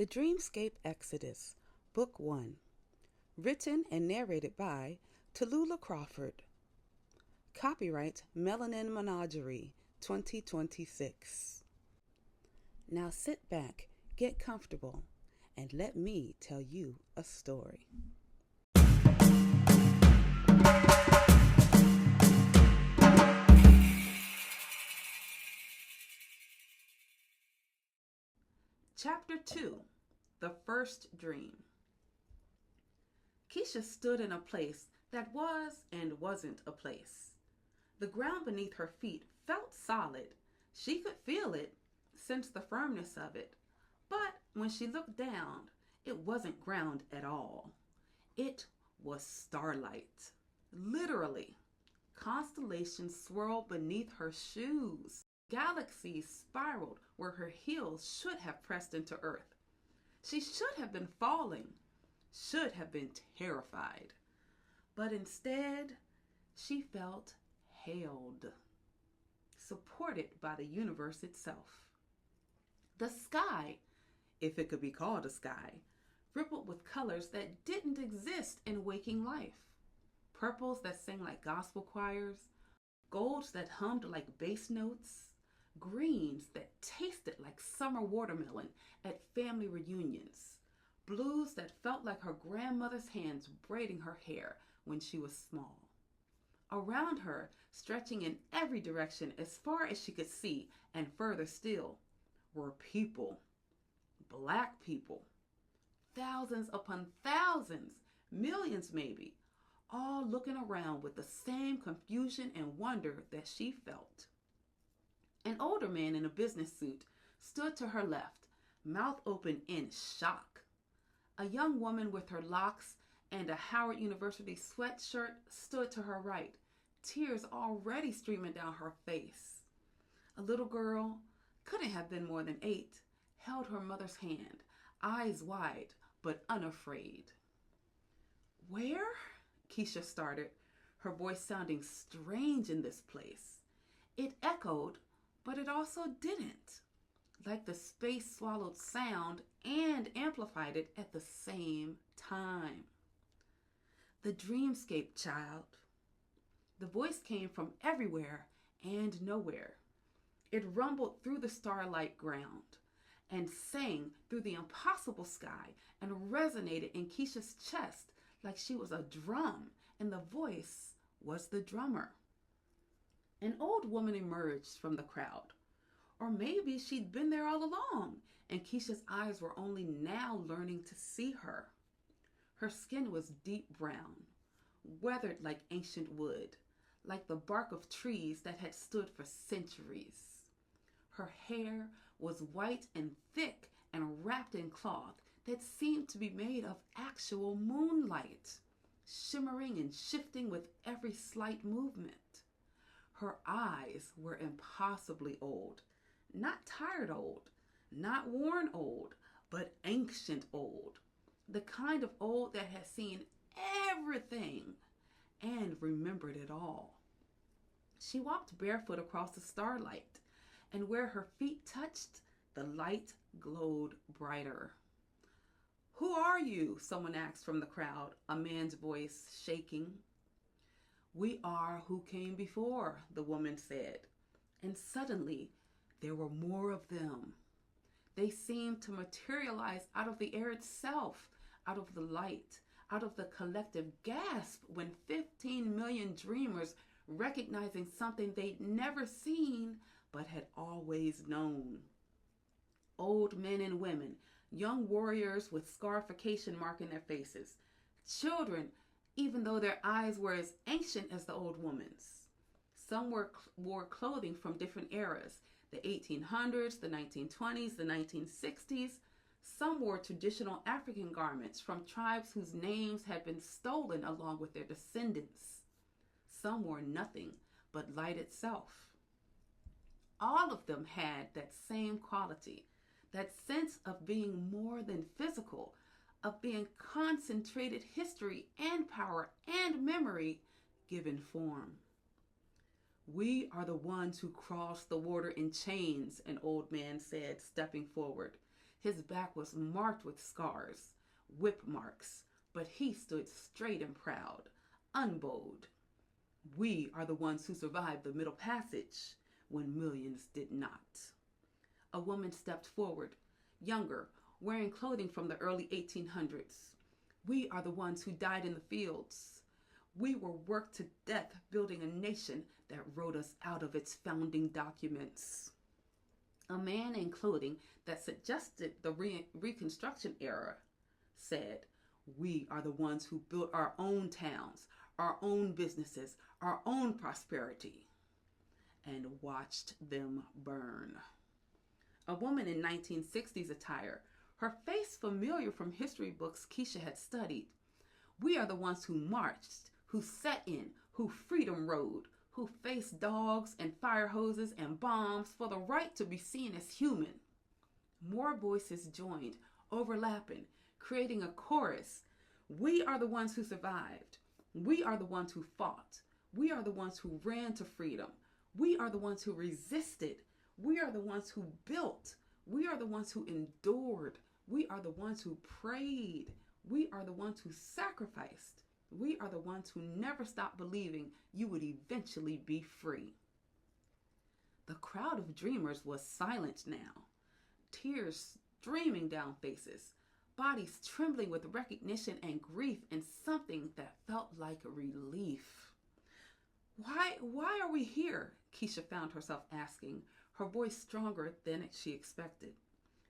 The Dreamscape Exodus, Book 1. Written and narrated by Tallulah Crawford. Copyright Melanin Menagerie, 2026. Now sit back, get comfortable, and let me tell you a story. Chapter 2, The First Dream. Keisha stood in a place that was and wasn't a place. The ground beneath her feet felt solid. She could feel it, sense the firmness of it. But when she looked down, it wasn't ground at all. It was starlight. Literally. Constellations swirled beneath her shoes. Galaxies spiraled where her heels should have pressed into earth. She should have been falling, should have been terrified. But instead, she felt held, supported by the universe itself. The sky, if it could be called a sky, rippled with colors that didn't exist in waking life. Purples that sang like gospel choirs, golds that hummed like bass notes, greens that tasted like summer watermelon at family reunions, blues that felt like her grandmother's hands braiding her hair when she was small. Around her, stretching in every direction as far as she could see and further still, were people, black people, thousands upon thousands, millions maybe, all looking around with the same confusion and wonder that she felt. An older man in a business suit stood to her left, mouth open in shock. A young woman with her locks and a Howard University sweatshirt stood to her right, tears already streaming down her face. A little girl, couldn't have been more than 8, held her mother's hand, eyes wide but unafraid. "Where?" Keisha started, her voice sounding strange in this place. It echoed, but it also didn't, like the space swallowed sound and amplified it at the same time. "The dreamscape, child." The voice came from everywhere and nowhere. It rumbled through the starlight ground and sang through the impossible sky and resonated in Keisha's chest like she was a drum, and the voice was the drummer. An old woman emerged from the crowd. Or maybe she'd been there all along, and Keisha's eyes were only now learning to see her. Her skin was deep brown, weathered like ancient wood, like the bark of trees that had stood for centuries. Her hair was white and thick and wrapped in cloth that seemed to be made of actual moonlight, shimmering and shifting with every slight movement. Her eyes were impossibly old, not tired old, not worn old, but ancient old, the kind of old that had seen everything and remembered it all. She walked barefoot across the starlight, and where her feet touched, the light glowed brighter. "Who are you?" someone asked from the crowd, a man's voice shaking. "We are who came before," the woman said, and suddenly there were more of them. They seemed to materialize out of the air itself, out of the light, out of the collective gasp when 15 million dreamers, recognizing something they'd never seen but had always known. Old men and women, young warriors with scarification marking their faces, children, even though their eyes were as ancient as the old woman's. Some wore clothing from different eras, the 1800s, the 1920s, the 1960s. Some wore traditional African garments from tribes whose names had been stolen along with their descendants. Some wore nothing but light itself. All of them had that same quality, that sense of being more than physical, of being concentrated history and power and memory given form. "We are the ones who crossed the water in chains," an old man said, stepping forward, His back was marked with scars, whip marks, but he stood straight and proud, unbowed. We are the ones who survived the Middle Passage when millions did not. A woman stepped forward, younger, wearing clothing from the early 1800s. We are the ones who died in the fields. We were worked to death building a nation that wrote us out of its founding documents. A man in clothing that suggested the Reconstruction era said, we are the ones who built our own towns, our own businesses, our own prosperity, and watched them burn. A woman in 1960s attire, her face familiar from history books Keisha had studied. We are the ones who marched, who set in, who freedom rode, who faced dogs and fire hoses and bombs for the right to be seen as human. More voices joined, overlapping, creating a chorus. We are the ones who survived. We are the ones who fought. We are the ones who ran to freedom. We are the ones who resisted. We are the ones who built. We are the ones who endured. We are the ones who prayed. We are the ones who sacrificed. We are the ones who never stopped believing you would eventually be free. The crowd of dreamers was silent now, tears streaming down faces, bodies trembling with recognition and grief and something that felt like relief. Why are we here? Keisha found herself asking, her voice stronger than she expected.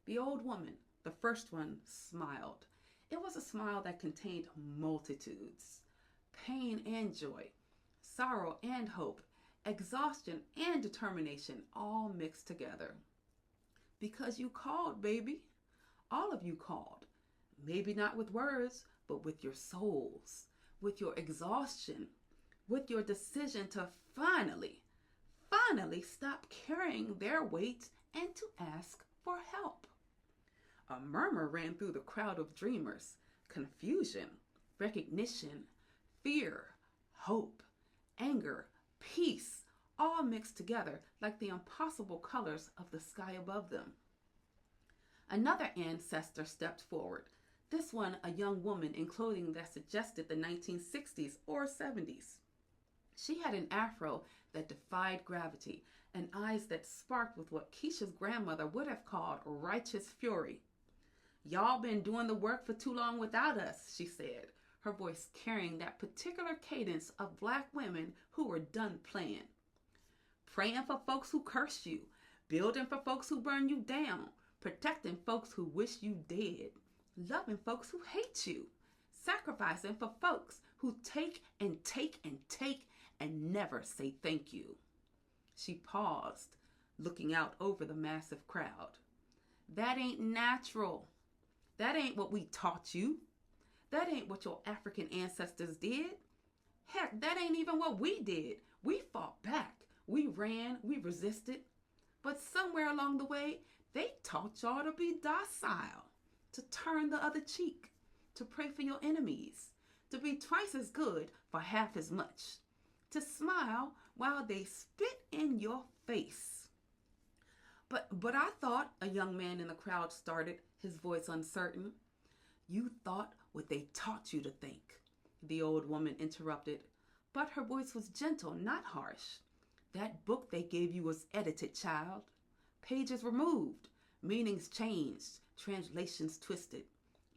The old woman, the first one, smiled. It was a smile that contained multitudes, pain and joy, sorrow and hope, exhaustion and determination, all mixed together. Because you called, baby. All of you called. Maybe not with words, but with your souls, with your exhaustion, with your decision to finally stop carrying their weight and to ask for help. A murmur ran through the crowd of dreamers. Confusion, recognition, fear, hope, anger, peace, all mixed together like the impossible colors of the sky above them. Another ancestor stepped forward, this one a young woman in clothing that suggested the 1960s or 70s. She had an afro that defied gravity and eyes that sparked with what Keisha's grandmother would have called righteous fury. Y'all been doing the work for too long without us, she said, her voice carrying that particular cadence of Black women who were done playing. Praying for folks who curse you, building for folks who burn you down, protecting folks who wish you dead, loving folks who hate you, sacrificing for folks who take and take and take and never say thank you. She paused, looking out over the massive crowd. That ain't natural. That ain't what we taught you. That ain't what your African ancestors did. Heck, that ain't even what we did. We fought back. We ran. We resisted. But somewhere along the way, they taught y'all to be docile, to turn the other cheek, to pray for your enemies, to be twice as good for half as much, to smile while they spit in your face. But I thought, a young man in the crowd started, his voice uncertain. You thought what they taught you to think, the old woman interrupted, but her voice was gentle, not harsh. That book they gave you was edited, child. Pages removed, meanings changed, translations twisted.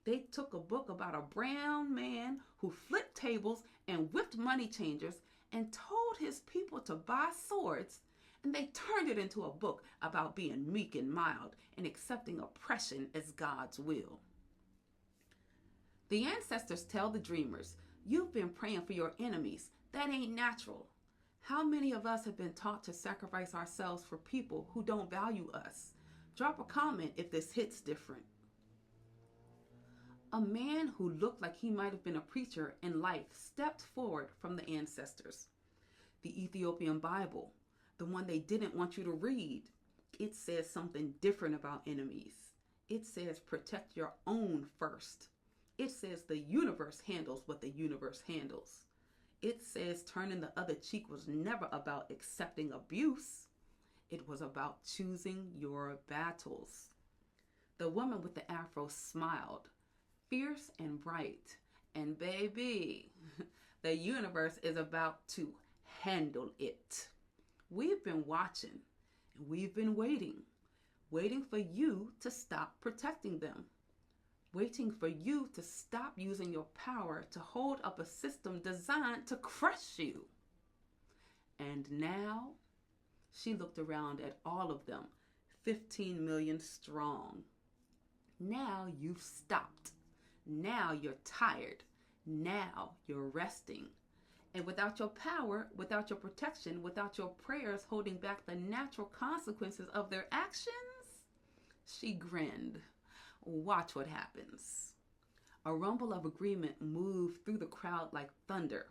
They took a book about a brown man who flipped tables and whipped money changers and told his people to buy swords, and they turned it into a book about being meek and mild and accepting oppression as God's will. The ancestors tell the dreamers, you've been praying for your enemies. That ain't natural. How many of us have been taught to sacrifice ourselves for people who don't value us? Drop a comment if this hits different. A man who looked like he might have been a preacher in life stepped forward from the ancestors. The Ethiopian Bible, the one they didn't want you to read, it says something different about enemies. It says protect your own first. It says the universe handles what the universe handles. It says turning the other cheek was never about accepting abuse. It was about choosing your battles. The woman with the afro smiled, fierce and bright. And baby, the universe is about to handle it. We've been watching and we've been waiting for you to stop protecting them, waiting for you to stop using your power to hold up a system designed to crush you. And now, she looked around at all of them, 15 million strong. Now you've stopped. Now you're tired. Now you're resting. And without your power, without your protection, without your prayers holding back the natural consequences of their actions, she grinned. Watch what happens. A rumble of agreement moved through the crowd like thunder.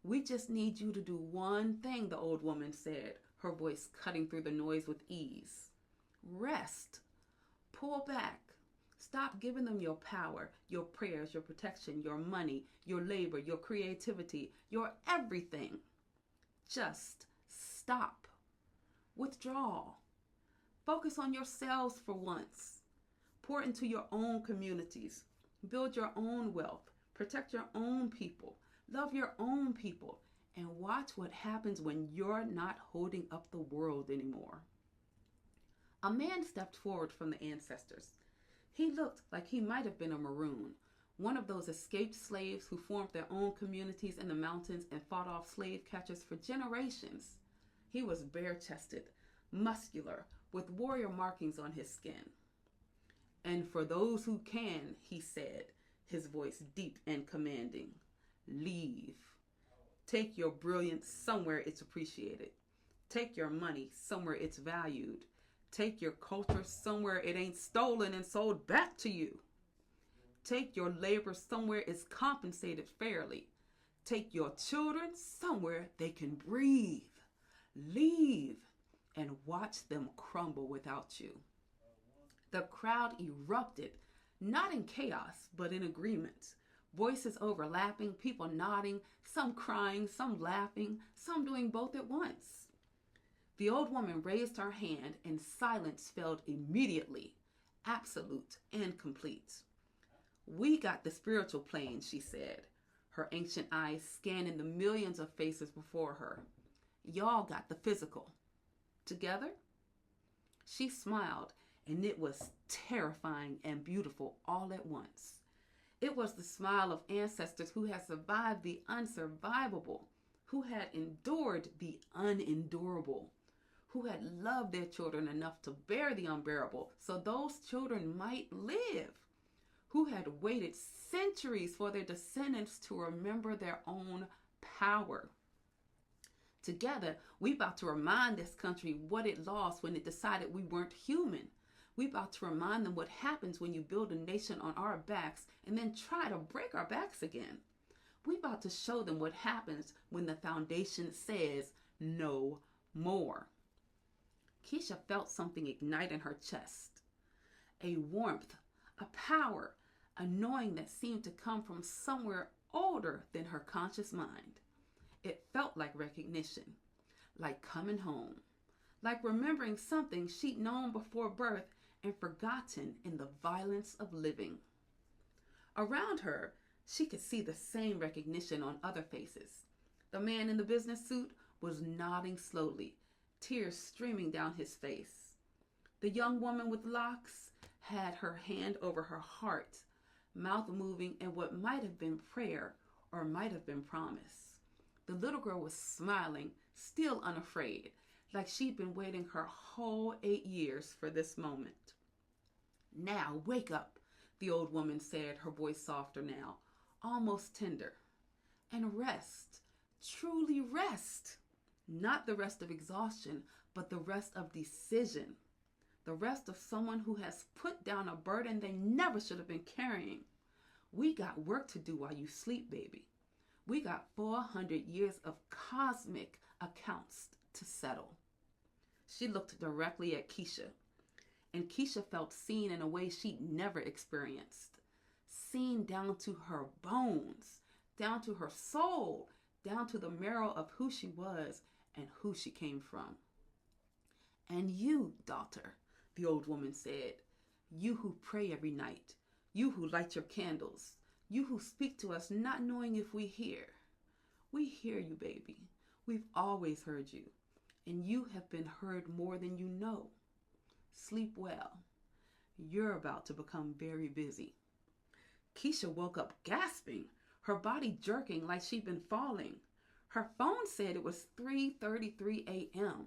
We just need you to do one thing, the old woman said, her voice cutting through the noise with ease. Rest. Pull back. Stop giving them your power, your prayers, your protection, your money, your labor, your creativity, your everything. Just stop. Withdraw. Focus on yourselves for once. Pour into your own communities. Build your own wealth. Protect your own people. Love your own people. And watch what happens when you're not holding up the world anymore. A man stepped forward from the ancestors. He looked like he might have been a maroon, one of those escaped slaves who formed their own communities in the mountains and fought off slave catchers for generations. He was bare-chested, muscular, with warrior markings on his skin. And for those who can, he said, his voice deep and commanding, leave. Take your brilliance somewhere it's appreciated. Take your money somewhere it's valued. Take your culture somewhere it ain't stolen and sold back to you. Take your labor somewhere it's compensated fairly. Take your children somewhere they can breathe. Leave and watch them crumble without you. The crowd erupted, not in chaos, but in agreement. Voices overlapping, people nodding, some crying, some laughing, some doing both at once. The old woman raised her hand and silence fell immediately, absolute and complete. We got the spiritual plane, she said, her ancient eyes scanning the millions of faces before her. Y'all got the physical. Together? She smiled, and it was terrifying and beautiful all at once. It was the smile of ancestors who had survived the unsurvivable, who had endured the unendurable, who had loved their children enough to bear the unbearable so those children might live, who had waited centuries for their descendants to remember their own power. Together, we about to remind this country what it lost when it decided we weren't human. We about to remind them what happens when you build a nation on our backs and then try to break our backs again. We about to show them what happens when the foundation says no more. Keisha felt something ignite in her chest. A warmth, a power, a knowing that seemed to come from somewhere older than her conscious mind. It felt like recognition, like coming home, like remembering something she'd known before birth and forgotten in the violence of living. Around her, she could see the same recognition on other faces. The man in the business suit was nodding slowly, tears streaming down his face. The young woman with locks had her hand over her heart, mouth moving in what might have been prayer or might have been promise. The little girl was smiling, still unafraid, like she'd been waiting her whole 8 years for this moment. Now, wake up, the old woman said, her voice softer now, almost tender. And rest, truly rest. Not the rest of exhaustion, but the rest of decision. The rest of someone who has put down a burden they never should have been carrying. We got work to do while you sleep, baby. We got 400 years of cosmic accounts to settle. She looked directly at Keisha, and Keisha felt seen in a way she'd never experienced. Seen down to her bones, down to her soul, down to the marrow of who she was and who she came from. And you, daughter, the old woman said, You who pray every night. You who light your candles. You who speak to us not knowing if we hear. We hear you, baby. We've always heard you. And you have been heard more than you know. Sleep well. You're about to become very busy. Keisha woke up gasping, her body jerking like she'd been falling. Her phone said it was 3:33 a.m.,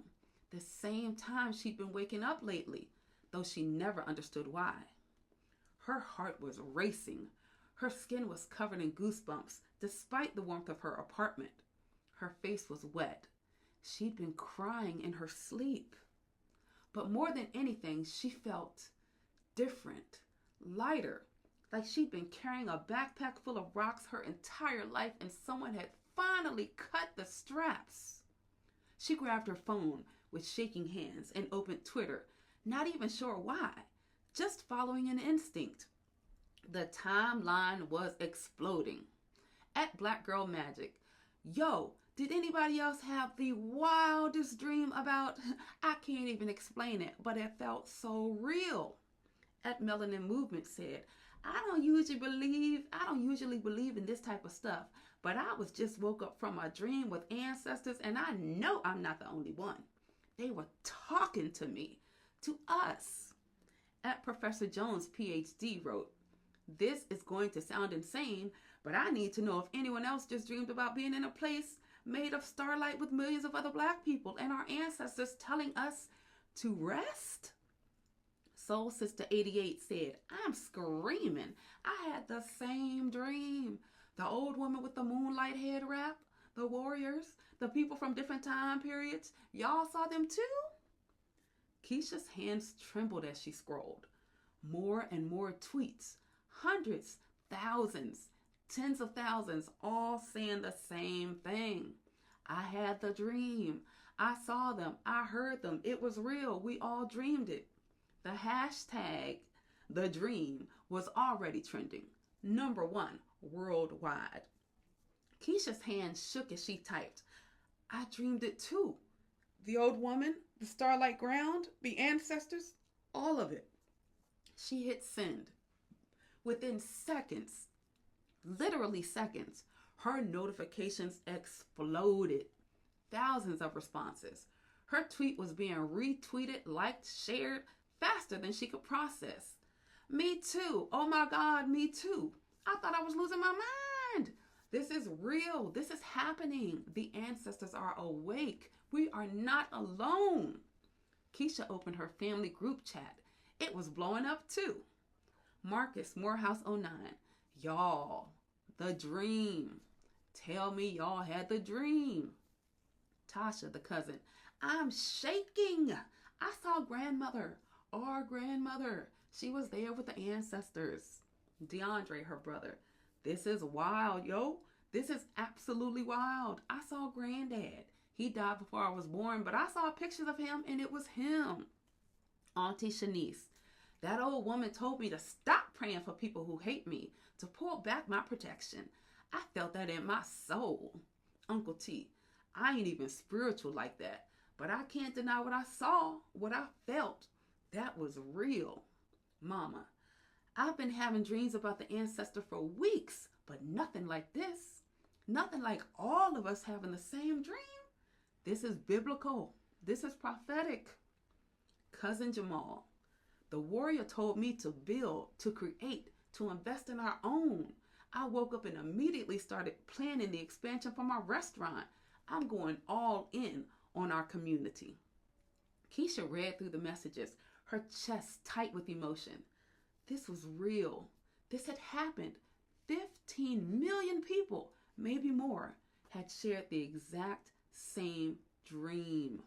the same time she'd been waking up lately, though she never understood why. Her heart was racing. Her skin was covered in goosebumps, despite the warmth of her apartment. Her face was wet. She'd been crying in her sleep. But more than anything, she felt different, lighter, like she'd been carrying a backpack full of rocks her entire life and someone had finally cut the straps. She grabbed her phone with shaking hands and opened Twitter, not even sure why, just following an instinct. The timeline was exploding. At Black Girl Magic, yo, did anybody else have the wildest dream about, I can't even explain it, but it felt so real. At Melanin Movement said, I don't usually believe in this type of stuff, but I was just woke up from a dream with ancestors and I know I'm not the only one. They were talking to me, to us. At Professor Jones, PhD, wrote, this is going to sound insane, but I need to know if anyone else just dreamed about being in a place made of starlight with millions of other Black people and our ancestors telling us to rest. Soul Sister 88 said, I'm screaming. I had the same dream. The old woman with the moonlight head wrap, the warriors, the people from different time periods, y'all saw them too? Keisha's hands trembled as she scrolled. More and more tweets, hundreds, thousands, tens of thousands, all saying the same thing. I had the dream. I saw them. I heard them. It was real. We all dreamed it. The hashtag, the dream, was already trending. #1 worldwide. Keisha's hands shook as she typed, I dreamed it too. The old woman, the starlight ground, the ancestors, all of it. She hit send. Within seconds, literally seconds, her notifications exploded. Thousands of responses. Her tweet was being retweeted, liked, shared faster than she could process. Me too. Oh my God, me too. I thought I was losing my mind. This is real. This is happening. The ancestors are awake. We are not alone. Keisha opened her family group chat. It was blowing up too. Marcus Morehouse 09. Y'all, the dream. Tell me y'all had the dream. Tasha, the cousin. I'm shaking. I saw grandmother, our grandmother. She was there with the ancestors. DeAndre, her brother. This is wild, yo. This is absolutely wild. I saw granddad. He died before I was born, but I saw pictures of him and it was him. Auntie Shanice. That old woman told me to stop praying for people who hate me, to pull back my protection. I felt that in my soul. Uncle T. I ain't even spiritual like that, but I can't deny what I saw, what I felt. That was real. Mama. I've been having dreams about the ancestor for weeks, but nothing like this. Nothing like all of us having the same dream. This is biblical. This is prophetic. Cousin Jamal. The warrior told me to build, to create, to invest in our own. I woke up and immediately started planning the expansion for my restaurant. I'm going all in on our community. Keisha read through the messages, her chest tight with emotion. This was real. This had happened. 15 million people, maybe more, had shared the exact same dream.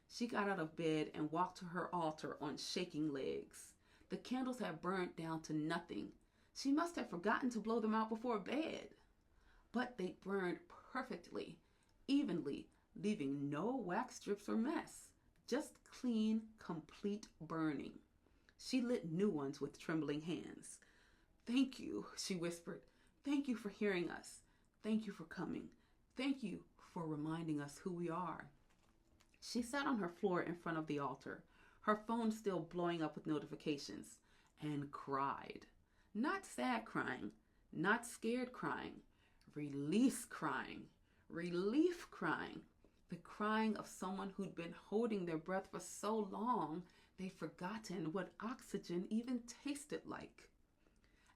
She got out of bed and walked to her altar on shaking legs. The candles had burnt down to nothing. She must have forgotten to blow them out before bed. But they burned perfectly, evenly, leaving no wax strips or mess. Just clean, complete burning. She lit new ones with trembling hands. Thank you, she whispered. Thank you for hearing us. Thank you for coming. Thank you for reminding us who we are. She sat on her floor in front of the altar, her phone still blowing up with notifications. and cried. Not sad crying, not scared crying, release crying, relief crying, the crying of someone who'd been holding their breath for so long they'd forgotten what oxygen even tasted like.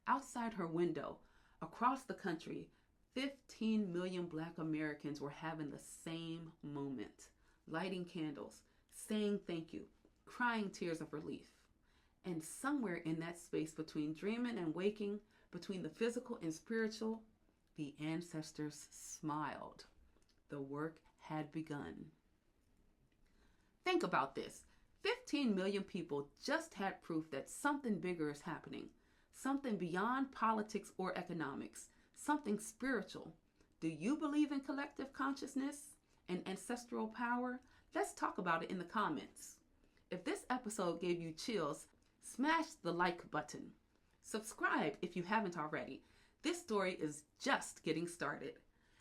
Outside her window, across the country, 15 million Black Americans were having the same moment, lighting candles, saying thank you, crying tears of relief. And somewhere in that space between dreaming and waking, between the physical and spiritual, the ancestors smiled. The work had begun. Think about this. 15 million people just had proof that something bigger is happening, something beyond politics or economics, something spiritual. Do you believe in collective consciousness and ancestral power? Let's talk about it in the comments. If this episode gave you chills, smash the like button. Subscribe if you haven't already. This story is just getting started.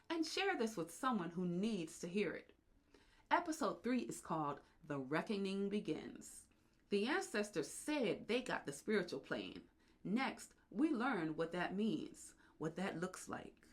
And share this with someone who needs to hear it. Episode 3 is called The Reckoning Begins. The ancestors said they got the spiritual plane. Next, we learn what that means, what that looks like.